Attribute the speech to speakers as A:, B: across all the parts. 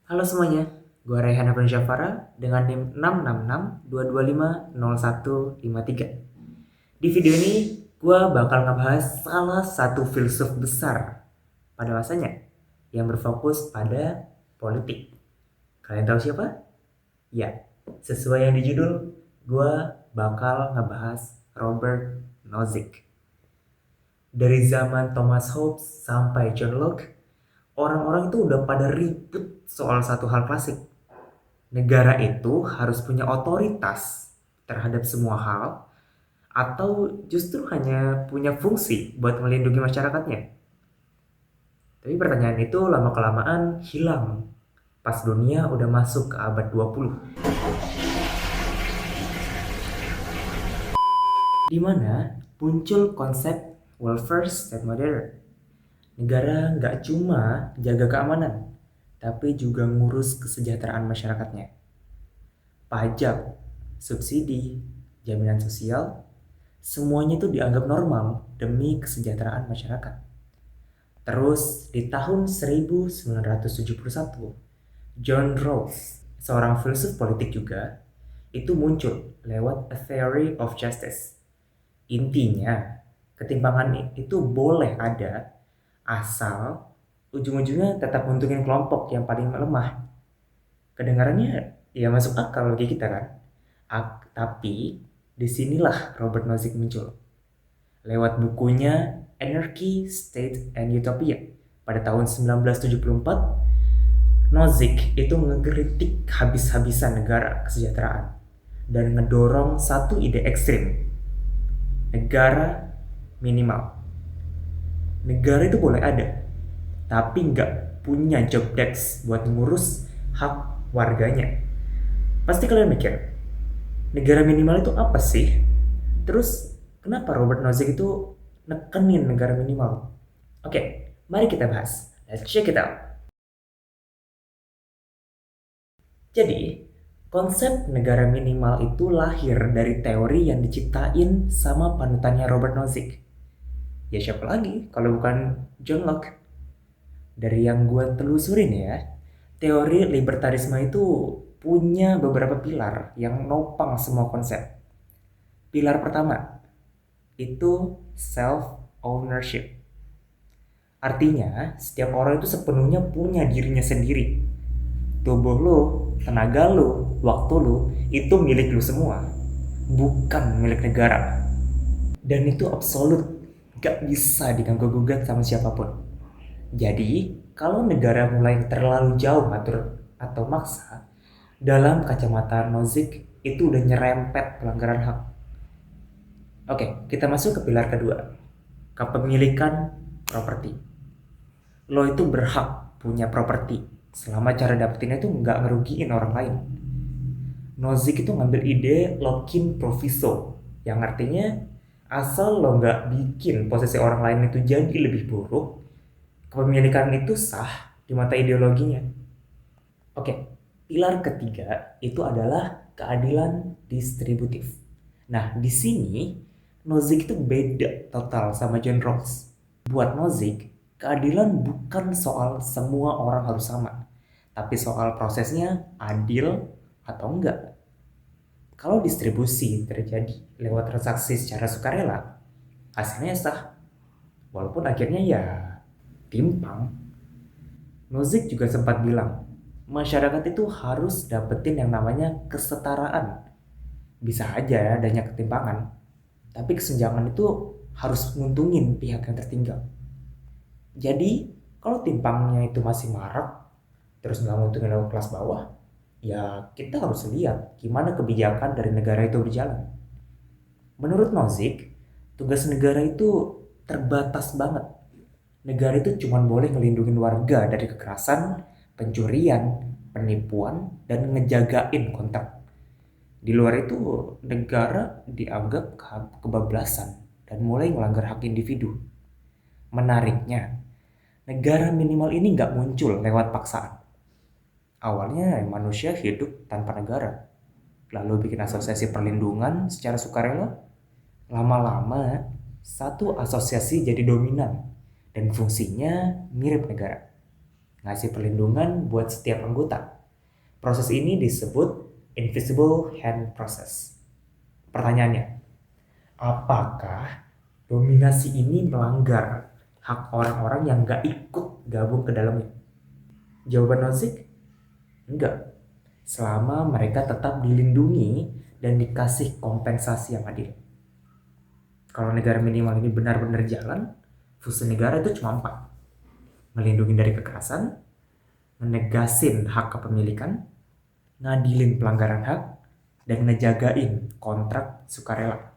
A: Halo semuanya, gue Raihan Afan Syafara dengan NIM 66622500153. Di video ini, gue bakal ngebahas salah satu filsuf besar pada masanya yang berfokus pada politik. Kalian tahu siapa? Ya, sesuai yang di judul, gue bakal ngebahas Robert Nozick. Dari zaman Thomas Hobbes sampai John Locke, orang-orang itu udah pada ribut soal satu hal klasik. Negara itu harus punya otoritas terhadap semua hal atau justru hanya punya fungsi buat melindungi masyarakatnya. Tapi pertanyaan itu lama-kelamaan hilang pas dunia udah masuk ke abad 20. Di mana muncul konsep welfare state modern. Negara nggak cuma jaga keamanan, tapi juga ngurus kesejahteraan masyarakatnya. Pajak, subsidi, jaminan sosial, semuanya itu dianggap normal demi kesejahteraan masyarakat. Terus di tahun 1971, John Rawls, seorang filsuf politik juga, itu muncul lewat A Theory of Justice. Intinya, ketimpangan itu boleh ada asal ujung-ujungnya tetap untungin kelompok yang paling lemah. Kedengarannya ya masuk akal bagi kita kan? Tapi disinilah Robert Nozick muncul. Lewat bukunya Anarchy, State, and Utopia pada tahun 1974, Nozick itu ngekritik habis-habisan negara kesejahteraan dan ngedorong satu ide ekstrim, negara minimal. Negara itu boleh ada, tapi nggak punya job desk buat ngurus hak warganya. Pasti kalian mikir, negara minimal itu apa sih? Terus kenapa Robert Nozick itu nekenin negara minimal? Oke, mari kita bahas. Let's check it out. Jadi, konsep negara minimal itu lahir dari teori yang diciptain sama panutannya Robert Nozick. Ya siapa lagi kalau bukan John Locke? Dari yang gue telusurin ya, teori libertarisme itu punya beberapa pilar yang nopang semua konsep. Pilar pertama, itu self-ownership. Artinya, setiap orang itu sepenuhnya punya dirinya sendiri. Tubuh lu, tenaga lu, waktu lu, itu milik lu semua. Bukan milik negara. Dan itu absolut, gak bisa diganggu-gugat sama siapapun. Jadi, kalau negara mulai terlalu jauh ngatur atau maksa, dalam kacamata Nozick itu udah nyerempet pelanggaran hak. Oke, kita masuk ke pilar kedua, kepemilikan properti. Lo itu berhak punya properti selama cara dapetinnya itu nggak ngerugiin orang lain. Nozick itu ngambil ide lock-in proviso, yang artinya asal lo nggak bikin posisi orang lain itu jadi lebih buruk, kepemilikan itu sah di mata ideologinya. Oke, pilar ketiga itu adalah keadilan distributif. Nah, di sini Nozick itu beda total sama John Rawls. Buat Nozick, keadilan bukan soal semua orang harus sama, tapi soal prosesnya adil atau enggak. Kalau distribusi terjadi lewat transaksi secara sukarela, hasilnya sah, walaupun akhirnya ya timpang. Nozick juga sempat bilang, masyarakat itu harus dapetin yang namanya kesetaraan. Bisa aja adanya ketimpangan, tapi kesenjangan itu harus nguntungin pihak yang tertinggal. Jadi, kalau timpangnya itu masih marak, terus nggak nguntungin lewat kelas bawah, ya kita harus lihat gimana kebijakan dari negara itu berjalan. Menurut Nozick, tugas negara itu terbatas banget. Negara itu cuma boleh ngelindungin warga dari kekerasan, pencurian, penipuan, dan ngejagain kontrak. Di luar itu, negara dianggap kebablasan dan mulai melanggar hak individu. Menariknya, negara minimal ini nggak muncul lewat paksaan. Awalnya manusia hidup tanpa negara, lalu bikin asosiasi perlindungan secara sukarela. Lama-lama, satu asosiasi jadi dominan dan fungsinya mirip negara. ngasih perlindungan buat setiap anggota. Proses ini disebut invisible hand process. Pertanyaannya, apakah dominasi ini melanggar hak orang-orang yang nggak ikut gabung ke dalamnya? Jawaban Nozick, enggak. Selama mereka tetap dilindungi dan dikasih kompensasi yang adil. Kalau negara minimal ini benar-benar jalan, fungsi negara itu cuma 4. Melindungi dari kekerasan, menegasin hak kepemilikan, ngadilin pelanggaran hak, dan ngejagain kontrak sukarela.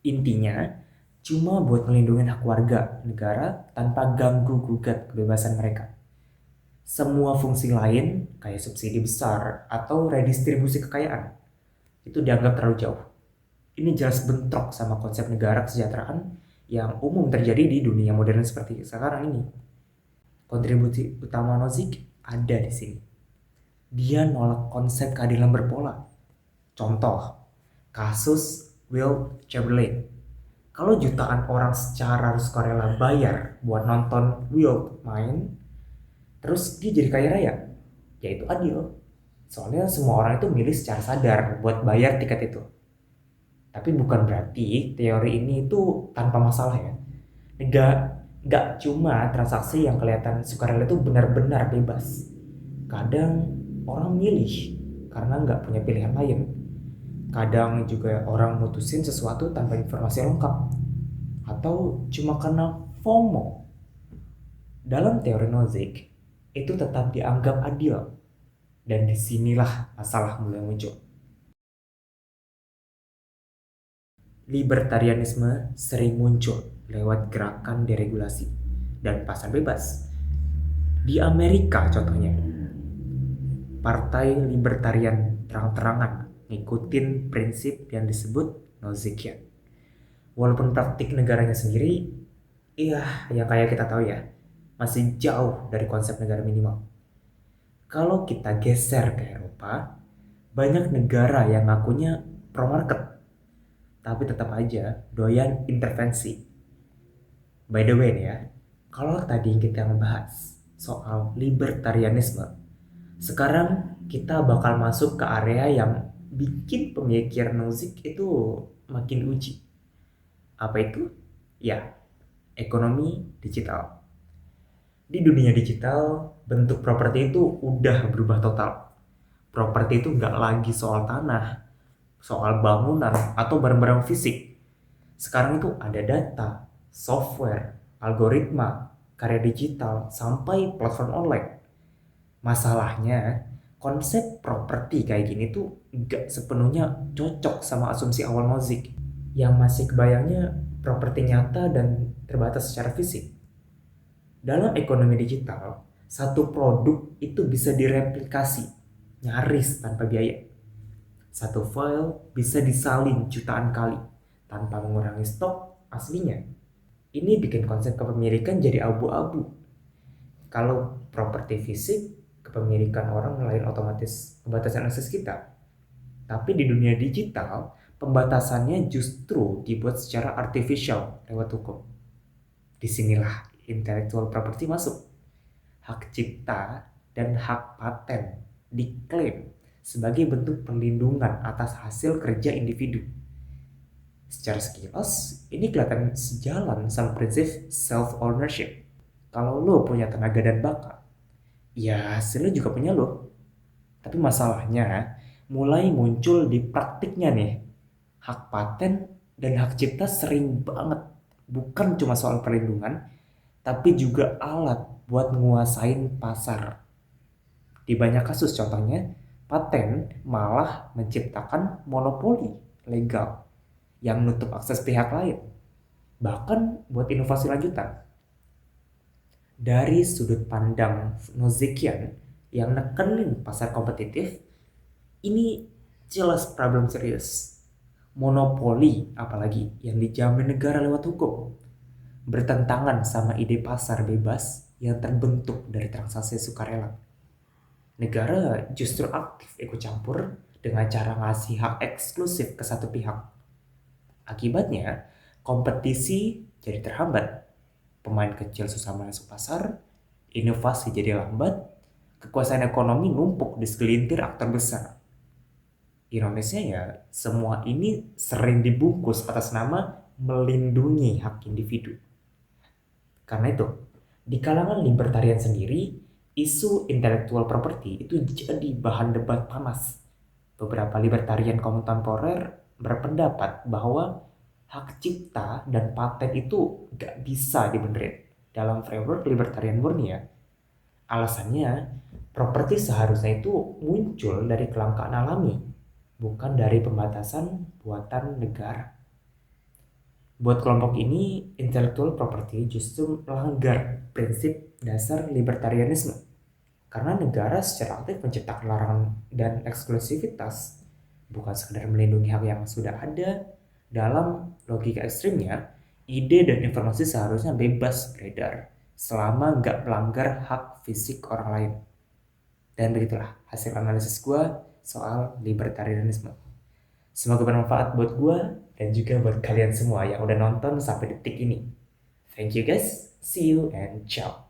A: Intinya, cuma buat melindungi hak warga negara tanpa ganggu gugat kebebasan mereka. Semua fungsi lain, kayak subsidi besar atau redistribusi kekayaan, itu dianggap terlalu jauh. Ini jelas bentrok sama konsep negara kesejahteraan yang umum terjadi di dunia modern seperti sekarang ini. Kontribusi utama Nozick ada di sini. Dia nolak konsep keadilan berpola. Contoh, kasus Will Chamberlain. Kalau jutaan orang secara sukarela bayar buat nonton Will main, terus dia jadi kaya raya, ya itu adil. Soalnya semua orang itu milih secara sadar buat bayar tiket itu. Tapi bukan berarti teori ini itu tanpa masalah ya. Nggak cuma transaksi yang kelihatan sukarela itu benar-benar bebas. Kadang orang milih karena nggak punya pilihan lain. Kadang juga orang mutusin sesuatu tanpa informasi lengkap. Atau cuma karena FOMO. Dalam teori Nozick, itu tetap dianggap adil. Dan disinilah masalah mulai muncul. Libertarianisme sering muncul lewat gerakan deregulasi dan pasar bebas. Di Amerika contohnya, Partai Libertarian terang-terangan ngikutin prinsip yang disebut Nozickian. Walaupun praktik negaranya sendiri, yang kayak kita tahu ya, masih jauh dari konsep negara minimal. Kalau kita geser ke Eropa, banyak negara yang ngakunya pro-market, tapi tetap aja doyan intervensi. By the way nih ya, kalau tadi kita ngebahas soal libertarianisme, sekarang kita bakal masuk ke area yang bikin pemikiran Nozick itu makin uji. Apa itu? Ya, ekonomi digital. Di dunia digital, bentuk properti itu udah berubah total. Properti itu nggak lagi soal tanah, soal bangunan, atau barang-barang fisik. Sekarang itu ada data, software, algoritma, karya digital, sampai platform online. Masalahnya, konsep properti kayak gini tuh gak sepenuhnya cocok sama asumsi awal Nozick. Yang masih kebayangnya properti nyata dan terbatas secara fisik. Dalam ekonomi digital, satu produk itu bisa direplikasi, nyaris tanpa biaya. Satu file bisa disalin jutaan kali, tanpa mengurangi stok aslinya. Ini bikin konsep kepemilikan jadi abu-abu. Kalau properti fisik, kepemilikan orang lain otomatis pembatasan akses kita. Tapi di dunia digital, pembatasannya justru dibuat secara artificial lewat hukum. Disinilah intellectual property masuk. Hak cipta dan hak paten diklaim sebagai bentuk perlindungan atas hasil kerja individu. Secara sekilas, ini kelihatan sejalan sama prinsip self-ownership. Kalau lo punya tenaga dan bakat, ya hasilnya juga punya lo. Tapi masalahnya mulai muncul di praktiknya nih. Hak paten dan hak cipta sering banget bukan cuma soal perlindungan, tapi juga alat buat nguasain pasar. Di banyak kasus contohnya, paten malah menciptakan monopoli legal yang nutup akses pihak lain, bahkan buat inovasi lanjutan. Dari sudut pandang Nozickian yang nekenin pasar kompetitif, ini jelas problem serius. Monopoli apalagi yang dijamin negara lewat hukum bertentangan sama ide pasar bebas yang terbentuk dari transaksi sukarela. Negara justru aktif ikut campur dengan cara ngasih hak eksklusif ke satu pihak. Akibatnya, kompetisi jadi terhambat. Pemain kecil susah masuk pasar, inovasi jadi lambat, kekuasaan ekonomi numpuk di segelintir aktor besar. Ironisnya ya, semua ini sering dibungkus atas nama melindungi hak individu. Karena itu, di kalangan libertarian sendiri, isu intellectual property itu jadi bahan debat panas. Beberapa libertarian kontemporer berpendapat bahwa hak cipta dan paten itu gak bisa dibenerin dalam framework libertarian murni ya. Alasannya, properti seharusnya itu muncul dari kelangkaan alami, bukan dari pembatasan buatan negara. Buat kelompok ini, intellectual property justru melanggar prinsip dasar libertarianisme. Karena negara secara aktif menciptakan larangan dan eksklusivitas, bukan sekedar melindungi hak yang sudah ada. Dalam logika ekstrimnya, ide dan informasi seharusnya bebas beredar, selama nggak melanggar hak fisik orang lain. Dan begitulah hasil analisis gue soal libertarianisme. Semoga bermanfaat buat gue dan juga buat kalian semua yang udah nonton sampai detik ini. Thank you guys, see you and ciao.